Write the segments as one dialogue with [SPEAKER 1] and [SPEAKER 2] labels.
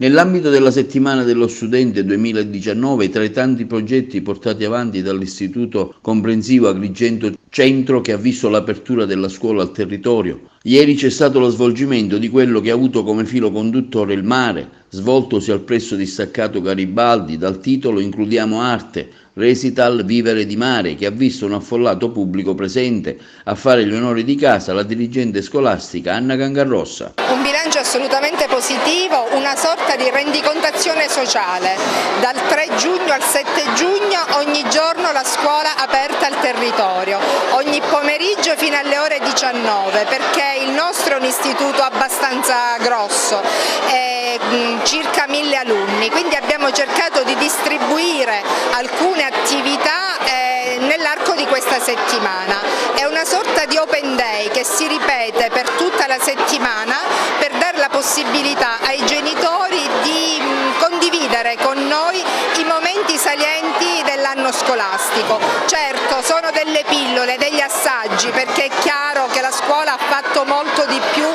[SPEAKER 1] Nell'ambito della settimana dello studente 2019, tra i tanti progetti portati avanti dall'Istituto Comprensivo Agrigento Centro, che ha visto l'apertura della scuola al territorio, ieri c'è stato lo svolgimento di quello che ha avuto come filo conduttore il mare, svoltosi al presso distaccato Garibaldi, dal titolo Includiamo arte, recital Vivere di mare, che ha visto un affollato pubblico presente. A fare gli onori di casa la dirigente scolastica Anna Cangarrossa.
[SPEAKER 2] Un bilancio assolutamente positivo, una sorta di rendicontazione sociale. Dal 3 giugno al 7 giugno ogni giorno la scuola aperta al territorio, ogni pomeriggio fino alle ore 19, perché il nostro è un istituto abbastanza grosso, circa 1000 alunni, quindi abbiamo cercato di distribuire alcune attività nell'arco di questa settimana. È una sorta di open day che si ripete per tutta la settimana per dare la possibilità ai genitori di condividere con noi i momenti salienti dell'anno scolastico. Certo, sono delle pillole, degli assaggi, perché è chiaro che la scuola ha fatto molto di più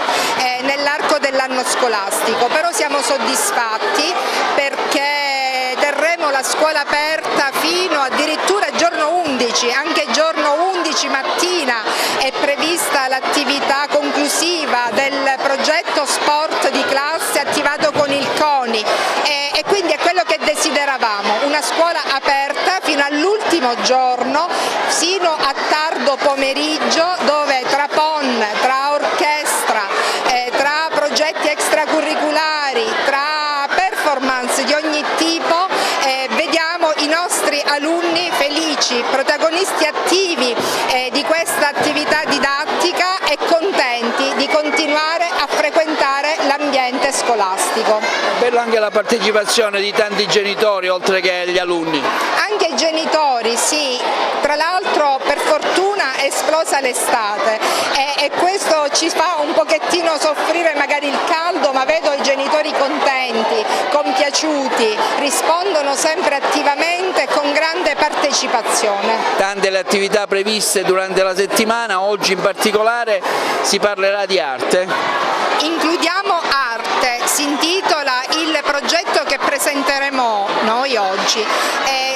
[SPEAKER 2] nell'arco dell'anno scolastico, però siamo soddisfatti perché terremo la scuola aperta fino addirittura giorno 11, anche giorno 11 mattina è prevista l'attività conclusiva del progetto sport di classe attivato con il CONI e quindi è quello che desideravamo, una scuola aperta fino all'ultimo giorno, sino a tardo pomeriggio, dove tra PON, tra orchestra, tra progetti extracurriculari, tra performance di ogni tipo, vediamo i nostri alunni felici, protagonisti attivi di questa attività didattica e contenti di continuare a frequentare l'ambiente scolastico.
[SPEAKER 3] Bello anche la partecipazione di tanti genitori oltre che gli alunni.
[SPEAKER 2] Anche i genitori, sì, tra l'altro per fortuna è esplosa l'estate e questo ci fa un pochettino soffrire magari il caldo, ma vedo i genitori contenti, compiaciuti, rispondono sempre attivamente con grande partecipazione.
[SPEAKER 3] Tante le attività previste durante la settimana, oggi in particolare si parlerà di arte.
[SPEAKER 2] Includiamo arte, si intitola il progetto che presenteremo noi oggi.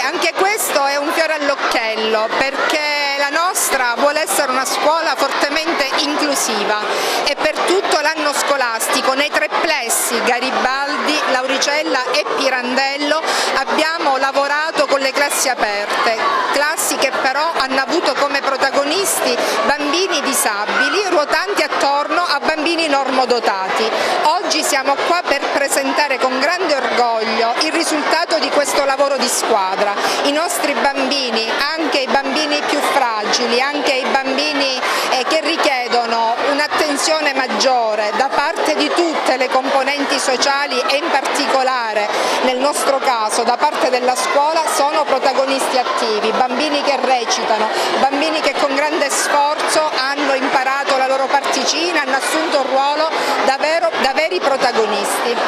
[SPEAKER 2] Anche questo è un fiore all'occhiello, perché la nostra vuole essere una scuola fortemente inclusiva e per tutto l'anno scolastico nei tre plessi Garibaldi, Lauricella e Pirandello abbiamo lavorato con le classi aperte, classi che però hanno avuto come protagonisti bambini disabili ruotanti attorno a bambini normodotati. Oggi siamo qua per presentare con grande orgoglio il risultato di questo lavoro di squadra. I nostri bambini, anche i bambini più fragili, anche i bambini che richiedono un'attenzione maggiore da parte di tutte le componenti sociali e in particolare nel nostro caso da parte della scuola, sono protagonisti attivi, bambini che recitano, bambini che con grande sforzo hanno imparato la loro particina, hanno assunto un ruolo davvero da veri protagonisti.